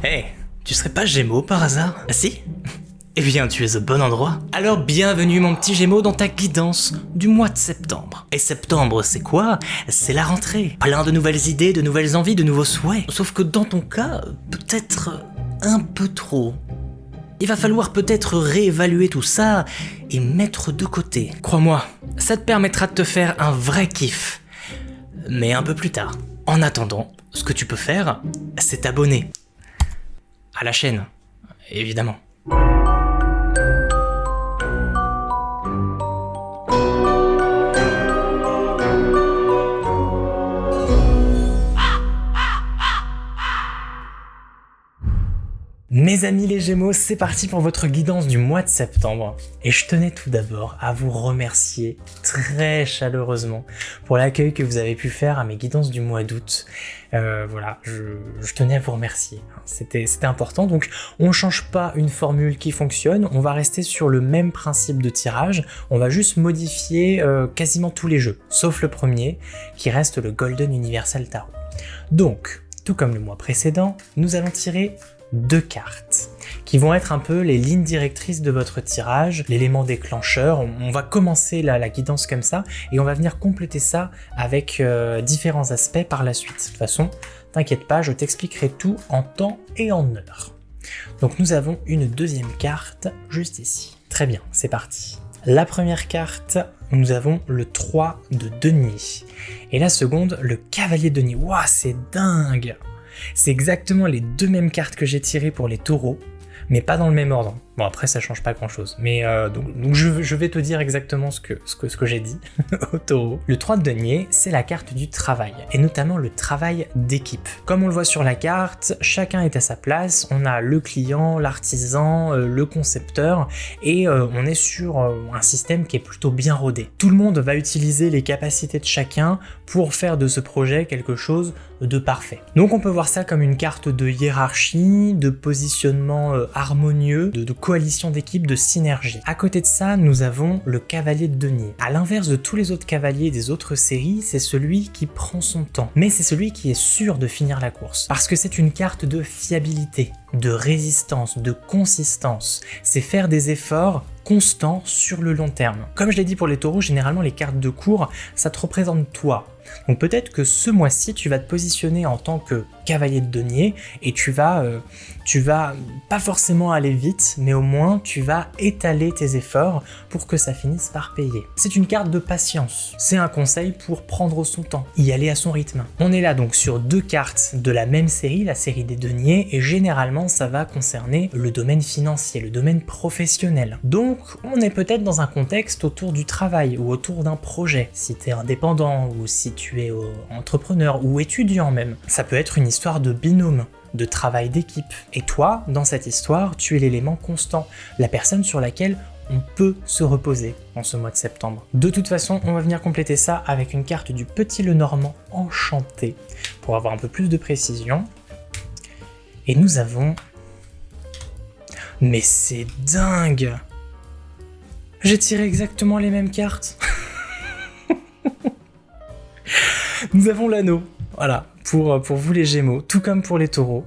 Hey, tu serais pas Gémeaux par hasard? Ah si? Eh bien, tu es au bon endroit. Alors bienvenue mon petit Gémeaux dans ta guidance du mois de septembre. Et septembre, c'est quoi? C'est la rentrée. Plein de nouvelles idées, de nouvelles envies, de nouveaux souhaits. Sauf que dans ton cas, peut-être un peu trop. Il va falloir peut-être réévaluer tout ça et mettre de côté. Crois-moi, ça te permettra de te faire un vrai kiff. Mais un peu plus tard. En attendant, ce que tu peux faire, c'est t'abonner. À la chaîne, évidemment. Mes amis les Gémeaux, c'est parti pour votre guidance du mois de septembre. Et je tenais tout d'abord à vous remercier très chaleureusement pour l'accueil que vous avez pu faire à mes guidances du mois d'août. Voilà, je tenais à vous remercier. C'était important, donc on ne change pas une formule qui fonctionne, on va rester sur le même principe de tirage, on va juste modifier quasiment tous les jeux, sauf le premier, qui reste le Golden Universal Tarot. Donc, tout comme le mois précédent, nous allons tirer 2 cartes qui vont être un peu les lignes directrices de votre tirage, l'élément déclencheur. On va commencer la guidance comme ça et on va venir compléter ça avec différents aspects par la suite. De toute façon, t'inquiète pas, je t'expliquerai tout en temps et en heure. Donc nous avons une deuxième carte juste ici. Très bien, c'est parti. La première carte, nous avons le 3 de denier et la seconde, le cavalier de denier. Waouh, c'est dingue! C'est exactement les deux mêmes cartes que j'ai tirées pour les taureaux, mais pas dans le même ordre. Bon, après, ça change pas grand-chose. Mais donc je vais te dire exactement ce que j'ai dit au taureau. Le 3 de denier, c'est la carte du travail, et notamment le travail d'équipe. Comme on le voit sur la carte, chacun est à sa place. On a le client, l'artisan, le concepteur, et on est sur un système qui est plutôt bien rodé. Tout le monde va utiliser les capacités de chacun pour faire de ce projet quelque chose de parfait. Donc on peut voir ça comme une carte de hiérarchie, de positionnement harmonieux, de coalition d'équipe, de synergie. À côté de ça, nous avons le cavalier de denier. À l'inverse de tous les autres cavaliers des autres séries, c'est celui qui prend son temps. Mais c'est celui qui est sûr de finir la course. Parce que c'est une carte de fiabilité, de résistance, de consistance. C'est faire des efforts constants sur le long terme. Comme je l'ai dit pour les taureaux, généralement les cartes de cours, ça te représente toi. Donc peut-être que ce mois-ci, tu vas te positionner en tant que cavalier de denier et tu vas pas forcément aller vite, mais au moins tu vas étaler tes efforts pour que ça finisse par payer. C'est une carte de patience. C'est un conseil pour prendre son temps, y aller à son rythme. On est là donc sur 2 cartes de la même série, la série des deniers, et généralement ça va concerner le domaine financier, le domaine professionnel. Donc on est peut-être dans un contexte autour du travail ou autour d'un projet. Si tu es indépendant ou si tu es entrepreneur ou étudiant même, ça peut être une histoire de binôme, de travail d'équipe. Et toi, dans cette histoire, tu es l'élément constant, la personne sur laquelle on peut se reposer en ce mois de septembre. De toute façon, on va venir compléter ça avec une carte du Petit Lenormand enchanté pour avoir un peu plus de précision. Et nous avons... Mais c'est dingue! J'ai tiré exactement les mêmes cartes. Nous avons l'anneau, voilà, pour vous les Gémeaux, tout comme pour les taureaux.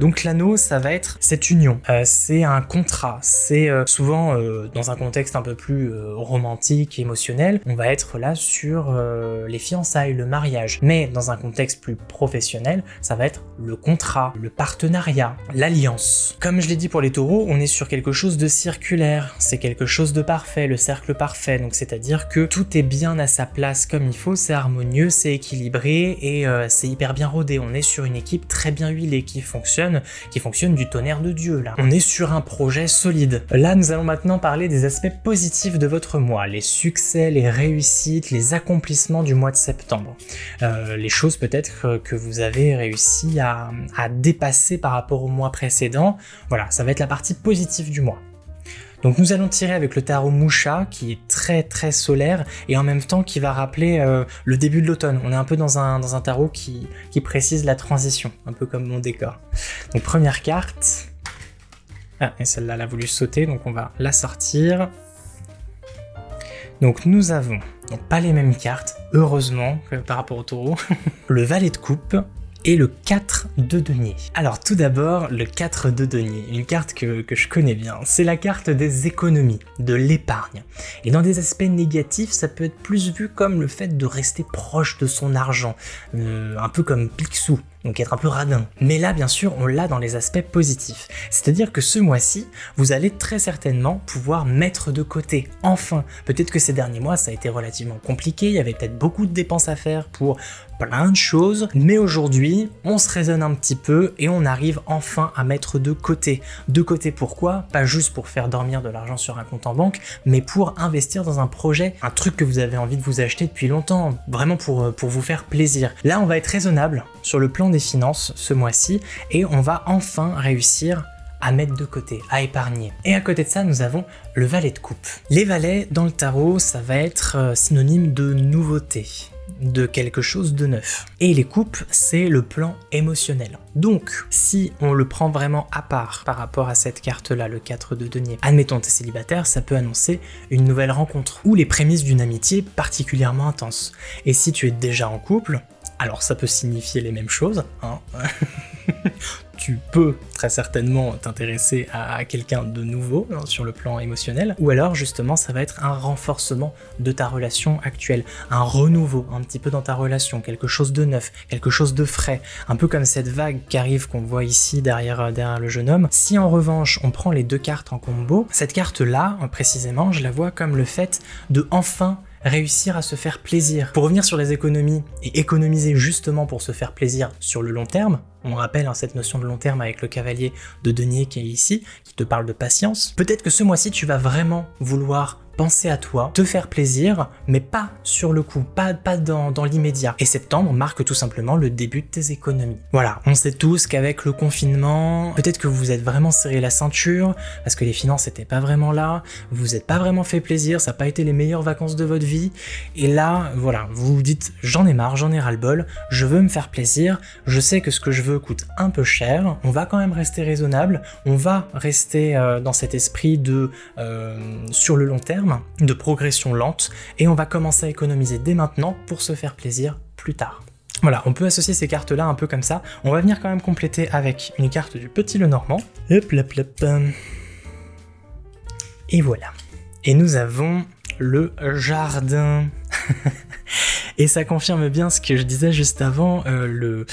Donc l'anneau, ça va être cette union, c'est un contrat, c'est souvent dans un contexte un peu plus romantique, émotionnel, on va être là sur les fiançailles, le mariage, mais dans un contexte plus professionnel, ça va être le contrat, le partenariat, l'alliance. Comme je l'ai dit pour les taureaux, on est sur quelque chose de circulaire, c'est quelque chose de parfait, le cercle parfait, donc c'est-à-dire que tout est bien à sa place comme il faut, c'est harmonieux, c'est équilibré et c'est hyper bien rodé, on est sur une équipe très bien huilée qui fonctionne du tonnerre de Dieu là. On est sur un projet solide. Là, nous allons maintenant parler des aspects positifs de votre mois, les succès, les réussites, les accomplissements du mois de septembre. Les choses peut-être que vous avez réussi à dépasser par rapport au mois précédent. Voilà, ça va être la partie positive du mois. Donc nous allons tirer avec le tarot Moucha qui est très très solaire et en même temps qui va rappeler le début de l'automne. On est un peu dans un tarot qui précise la transition, un peu comme mon décor. Donc première carte. Ah, et celle-là elle a voulu sauter, donc on va la sortir. Donc nous avons, donc pas les mêmes cartes, heureusement par rapport au taureau, le valet de coupe et le 4 de denier. Alors tout d'abord, le 4 de denier, une carte que je connais bien, c'est la carte des économies, de l'épargne. Et dans des aspects négatifs, ça peut être plus vu comme le fait de rester proche de son argent, un peu comme Picsou, donc être un peu radin. Mais là, bien sûr, on l'a dans les aspects positifs. C'est-à-dire que ce mois-ci, vous allez très certainement pouvoir mettre de côté. Enfin, peut-être que ces derniers mois, ça a été relativement compliqué, il y avait peut-être beaucoup de dépenses à faire pour plein de choses, mais aujourd'hui, on se raisonne un petit peu et on arrive enfin à mettre de côté. De côté pourquoi? Pas juste pour faire dormir de l'argent sur un compte en banque, mais pour investir dans un projet, un truc que vous avez envie de vous acheter depuis longtemps, vraiment pour vous faire plaisir. Là, on va être raisonnable sur le plan des finances ce mois-ci et on va enfin réussir à mettre de côté, à épargner. Et à côté de ça, nous avons le valet de coupe. Les valets dans le tarot, ça va être synonyme de nouveauté, de quelque chose de neuf. Et les coupes, c'est le plan émotionnel. Donc, si on le prend vraiment à part par rapport à cette carte-là, le 4 de denier, admettons t'es célibataire, ça peut annoncer une nouvelle rencontre ou les prémices d'une amitié particulièrement intense. Et si tu es déjà en couple, alors ça peut signifier les mêmes choses, hein. Tu peux très certainement t'intéresser à quelqu'un de nouveau, hein, sur le plan émotionnel, ou alors justement ça va être un renforcement de ta relation actuelle, un renouveau un petit peu dans ta relation, quelque chose de neuf, quelque chose de frais, un peu comme cette vague qui arrive qu'on voit ici derrière le jeune homme. Si en revanche on prend les deux cartes en combo, cette carte-là précisément, je la vois comme le fait de enfin réussir à se faire plaisir. Pour revenir sur les économies et économiser justement pour se faire plaisir sur le long terme, on rappelle cette notion de long terme avec le cavalier de denier qui est ici, qui te parle de patience. Peut-être que ce mois-ci tu vas vraiment vouloir penser à toi, te faire plaisir, mais pas sur le coup, pas dans l'immédiat. Et septembre marque tout simplement le début de tes économies. Voilà, on sait tous qu'avec le confinement, peut-être que vous vous êtes vraiment serré la ceinture, parce que les finances n'étaient pas vraiment là, vous vous êtes pas vraiment fait plaisir, ça n'a pas été les meilleures vacances de votre vie, et là, voilà, vous vous dites, j'en ai marre, j'en ai ras-le-bol, je veux me faire plaisir, je sais que ce que je veux coûte un peu cher, on va quand même rester raisonnable, on va rester dans cet esprit de sur le long terme, de progression lente, et on va commencer à économiser dès maintenant pour se faire plaisir plus tard. Voilà, on peut associer ces cartes-là un peu comme ça. On va venir quand même compléter avec une carte du Petit Lenormand. Hop, hop, hop. Et voilà. Et nous avons le jardin. Et ça confirme bien ce que je disais juste avant, le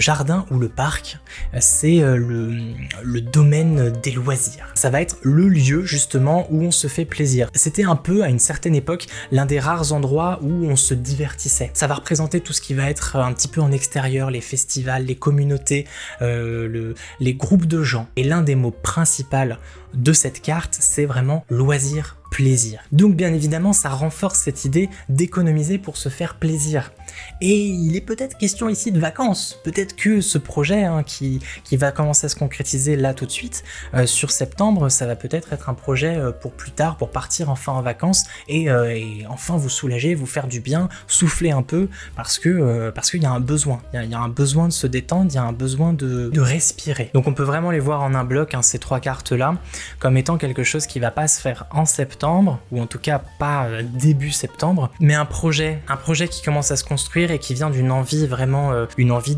jardin ou le parc, c'est le domaine des loisirs. Ça va être le lieu justement où on se fait plaisir. C'était un peu à une certaine époque l'un des rares endroits où on se divertissait. Ça va représenter tout ce qui va être un petit peu en extérieur, les festivals, les communautés, les groupes de gens. Et l'un des mots principaux de cette carte, c'est vraiment loisir, plaisir. Donc bien évidemment, ça renforce cette idée d'économiser pour se faire plaisir. Et il est peut-être question ici de vacances. Peut-être que ce projet qui va commencer à se concrétiser là tout de suite, sur septembre, ça va peut-être être un projet pour plus tard, pour partir enfin en vacances et enfin vous soulager, vous faire du bien, souffler un peu, parce qu'il y a un besoin. Il y a un besoin de se détendre, il y a un besoin de respirer. Donc on peut vraiment les voir en un bloc, ces trois cartes-là, comme étant quelque chose qui va pas se faire en septembre, ou en tout cas pas début septembre, mais un projet qui commence à se construire et qui vient d'une envie vraiment, une envie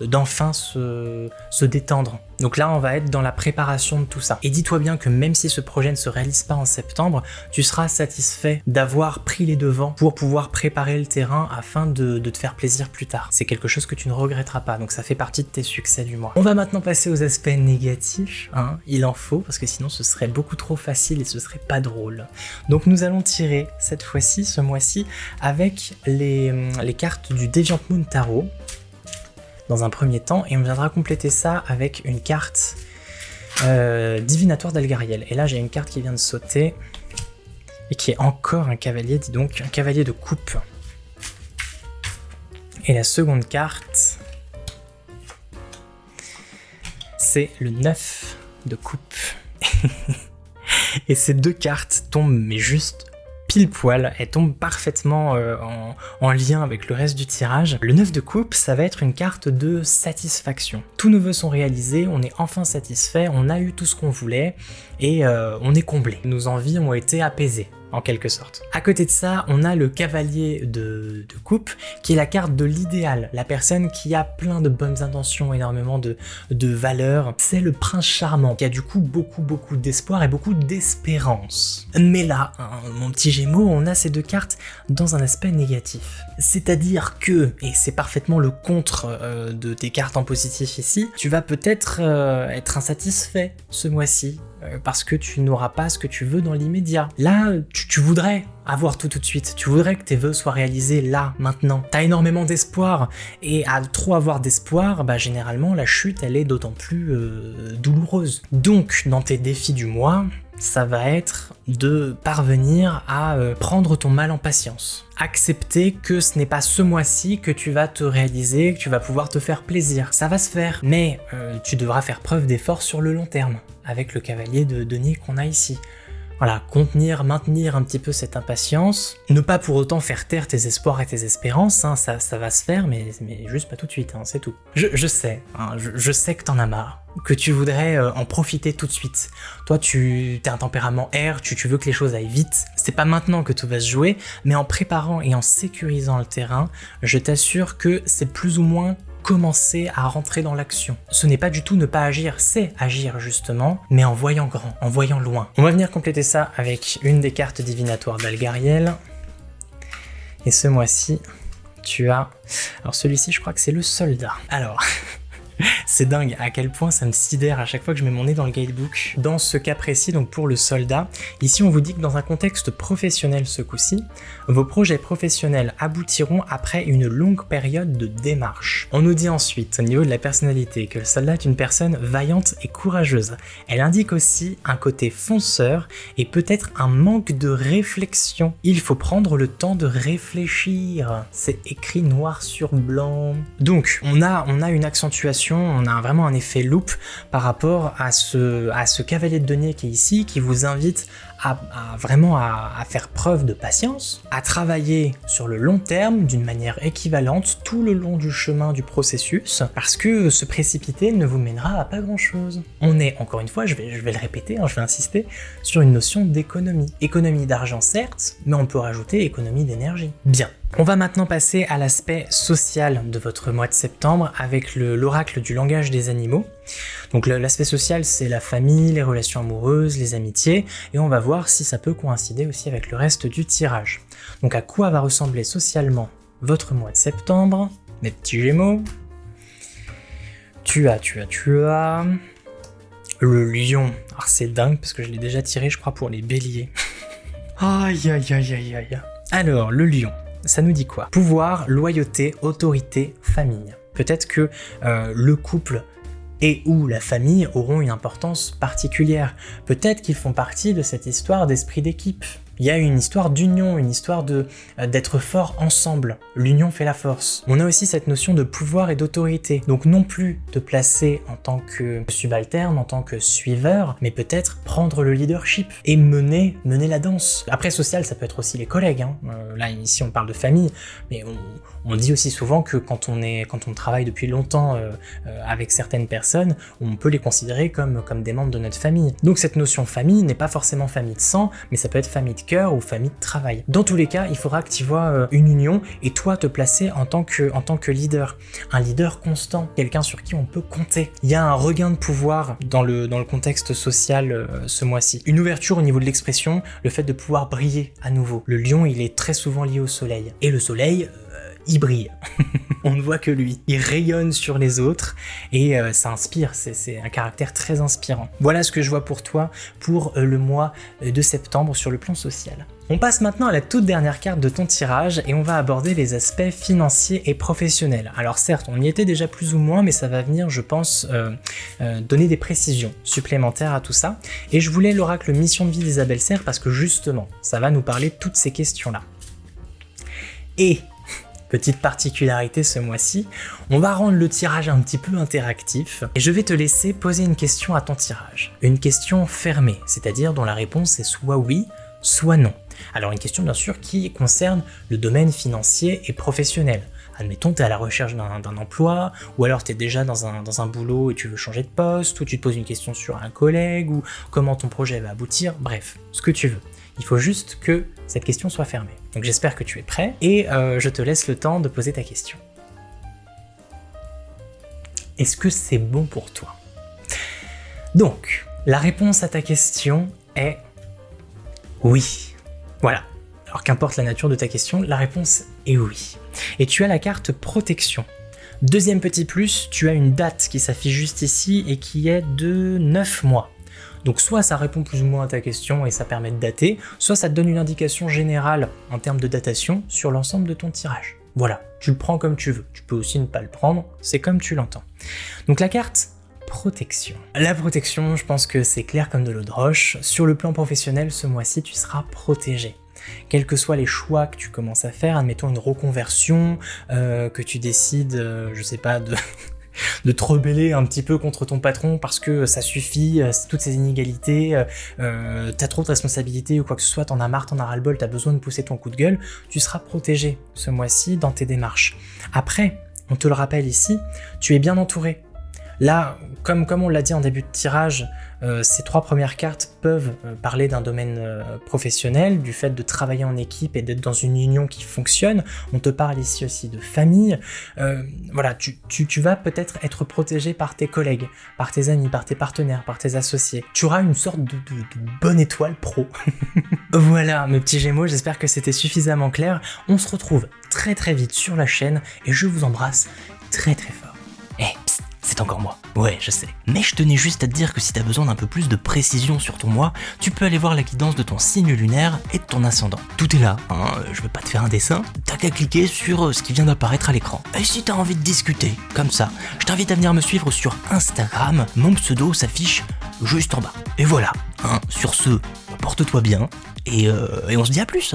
d'enfin se détendre. Donc là, on va être dans la préparation de tout ça. Et dis-toi bien que même si ce projet ne se réalise pas en septembre, tu seras satisfait d'avoir pris les devants pour pouvoir préparer le terrain afin de te faire plaisir plus tard. C'est quelque chose que tu ne regretteras pas, donc ça fait partie de tes succès du mois. On va maintenant passer aux aspects négatifs, il en faut, parce que sinon ce serait beaucoup trop facile et ce serait pas drôle. Donc nous allons tirer cette fois-ci, ce mois-ci, avec les cartes du Deviant Moon Tarot, dans un premier temps, et on viendra compléter ça avec une carte divinatoire d'Algariel. Et là j'ai une carte qui vient de sauter et qui est encore un cavalier, dis donc, un cavalier de coupe. Et la seconde carte, c'est le 9 de coupe. Et ces deux cartes tombent mais juste pile poil, elle tombe parfaitement en lien avec le reste du tirage. Le 9 de coupe, ça va être une carte de satisfaction. Tous nos vœux sont réalisés, on est enfin satisfait, on a eu tout ce qu'on voulait et on est comblé. Nos envies ont été apaisées. en quelque sorte. À côté de ça, on a le cavalier de coupe, qui est la carte de l'idéal, la personne qui a plein de bonnes intentions, énormément de valeurs. C'est le prince charmant, qui a du coup beaucoup d'espoir et beaucoup d'espérance. Mais là, mon petit Gémeaux, on a ces deux cartes dans un aspect négatif. C'est-à-dire que, et c'est parfaitement le contre de tes cartes en positif ici, tu vas peut-être être insatisfait ce mois-ci, parce que tu n'auras pas ce que tu veux dans l'immédiat. Là, tu voudrais avoir tout de suite, tu voudrais que tes vœux soient réalisés là, maintenant. T'as énormément d'espoir, et à trop avoir d'espoir, généralement la chute elle est d'autant plus douloureuse. Donc, dans tes défis du mois, ça va être de parvenir à prendre ton mal en patience. Accepter que ce n'est pas ce mois-ci que tu vas te réaliser, que tu vas pouvoir te faire plaisir. Ça va se faire, mais tu devras faire preuve d'effort sur le long terme, avec le cavalier de denier qu'on a ici. Voilà, contenir, maintenir un petit peu cette impatience, ne pas pour autant faire taire tes espoirs et tes espérances, ça va se faire, mais juste pas tout de suite, c'est tout. Je sais, je sais que t'en as marre, que tu voudrais en profiter tout de suite. Toi, t'es un tempérament air, tu veux que les choses aillent vite. C'est pas maintenant que tout va se jouer, mais en préparant et en sécurisant le terrain, je t'assure que c'est plus ou moins commencer à rentrer dans l'action. Ce n'est pas du tout ne pas agir, c'est agir justement, mais en voyant grand, en voyant loin. On va venir compléter ça avec une des cartes divinatoires d'Algariel. Et ce mois-ci, tu as... Alors celui-ci, je crois que c'est le soldat. Alors... C'est dingue à quel point ça me sidère à chaque fois que je mets mon nez dans le guidebook. Dans ce cas précis, donc pour le soldat, ici on vous dit que dans un contexte professionnel ce coup-ci, vos projets professionnels aboutiront après une longue période de démarche. On nous dit ensuite, au niveau de la personnalité, que le soldat est une personne vaillante et courageuse. Elle indique aussi un côté fonceur et peut-être un manque de réflexion. Il faut prendre le temps de réfléchir. C'est écrit noir sur blanc. Donc, on a une accentuation, on a vraiment un effet loupe par rapport à ce cavalier de denier qui est ici, qui vous invite à faire preuve de patience, à travailler sur le long terme d'une manière équivalente tout le long du chemin du processus, parce que se précipiter ne vous mènera à pas grand chose. On est, encore une fois, je vais le répéter, je vais insister, sur une notion d'économie. Économie d'argent certes, mais on peut rajouter économie d'énergie. Bien. On va maintenant passer à l'aspect social de votre mois de septembre avec l'oracle du langage des animaux. Donc l'aspect social, c'est la famille, les relations amoureuses, les amitiés, et on va voir si ça peut coïncider aussi avec le reste du tirage. Donc à quoi va ressembler socialement votre mois de septembre, mes petits Gémeaux? Tu as le lion. Alors c'est dingue parce que je l'ai déjà tiré, je crois, pour les béliers. Aïe aïe aïe aïe aïe. Alors le lion. Ça nous dit quoi? Pouvoir, loyauté, autorité, famille. Peut-être que le couple et ou la famille auront une importance particulière. Peut-être qu'ils font partie de cette histoire d'esprit d'équipe. Il y a une histoire d'union, une histoire d'être fort ensemble. L'union fait la force. On a aussi cette notion de pouvoir et d'autorité. Donc non plus te placer en tant que subalterne, en tant que suiveur, mais peut-être prendre le leadership et mener la danse. Après social, ça peut être aussi les collègues. Là ici on parle de famille, mais on dit aussi souvent que quand on travaille depuis longtemps avec certaines personnes, on peut les considérer comme des membres de notre famille. Donc cette notion famille n'est pas forcément famille de sang, mais ça peut être famille de cœur ou famille de travail. Dans tous les cas, il faudra que tu vois une union et toi te placer en tant que leader. Un leader constant, quelqu'un sur qui on peut compter. Il y a un regain de pouvoir dans le contexte social ce mois-ci. Une ouverture au niveau de l'expression, le fait de pouvoir briller à nouveau. Le lion, il est très souvent lié au soleil. Et le soleil, il brille. On ne voit que lui. Il rayonne sur les autres et ça inspire. C'est un caractère très inspirant. Voilà ce que je vois pour toi pour le mois de septembre sur le plan social. On passe maintenant à la toute dernière carte de ton tirage et on va aborder les aspects financiers et professionnels. Alors certes, on y était déjà plus ou moins, mais ça va venir, je pense, donner des précisions supplémentaires à tout ça. Et je voulais l'oracle Mission de vie d'Isabelle Serre parce que justement, ça va nous parler de toutes ces questions-là. Et petite particularité ce mois-ci, on va rendre le tirage un petit peu interactif et je vais te laisser poser une question à ton tirage. Une question fermée, c'est-à-dire dont la réponse est soit oui, soit non. Alors une question bien sûr qui concerne le domaine financier et professionnel. Admettons, tu es à la recherche d'un emploi, ou alors tu es déjà dans un boulot et tu veux changer de poste, ou tu te poses une question sur un collègue, ou comment ton projet va aboutir, bref, ce que tu veux. Il faut juste que cette question soit fermée. Donc j'espère que tu es prêt et je te laisse le temps de poser ta question. Est-ce que c'est bon pour toi? Donc, la réponse à ta question est oui. Voilà. Alors qu'importe la nature de ta question, la réponse est oui. Et tu as la carte protection. Deuxième petit plus, tu as une date qui s'affiche juste ici et qui est de 9 mois. Donc soit ça répond plus ou moins à ta question et ça permet de dater, soit ça te donne une indication générale en termes de datation sur l'ensemble de ton tirage. Voilà, tu le prends comme tu veux. Tu peux aussi ne pas le prendre, c'est comme tu l'entends. Donc la carte protection. La protection, je pense que c'est clair comme de l'eau de roche. Sur le plan professionnel, ce mois-ci, tu seras protégé. Quels que soient les choix que tu commences à faire, admettons une reconversion, que tu décides, je sais pas, de te rebeller un petit peu contre ton patron parce que ça suffit, toutes ces inégalités, t'as trop de responsabilités ou quoi que ce soit, t'en as marre, t'en as ras-le-bol, t'as besoin de pousser ton coup de gueule, tu seras protégé ce mois-ci dans tes démarches. Après, on te le rappelle ici, tu es bien entouré. Là, comme on l'a dit en début de tirage, ces 3 premières cartes peuvent parler d'un domaine professionnel, du fait de travailler en équipe et d'être dans une union qui fonctionne. On te parle ici aussi de famille. Voilà, tu vas peut-être être protégé par tes collègues, par tes amis, par tes partenaires, par tes associés. Tu auras une sorte de bonne étoile pro. Voilà, mes petits Gémeaux, j'espère que c'était suffisamment clair. On se retrouve très très vite sur la chaîne et je vous embrasse très très fort. Psst, c'est encore moi. Ouais, je sais. Mais je tenais juste à te dire que si t'as besoin d'un peu plus de précision sur ton mois, tu peux aller voir la guidance de ton signe lunaire et de ton ascendant. Tout est là, hein, je vais pas te faire un dessin, t'as qu'à cliquer sur ce qui vient d'apparaître à l'écran. Et si t'as envie de discuter, comme ça, je t'invite à venir me suivre sur Instagram, mon pseudo s'affiche juste en bas. Et voilà, hein, sur ce, porte-toi bien, et on se dit à plus.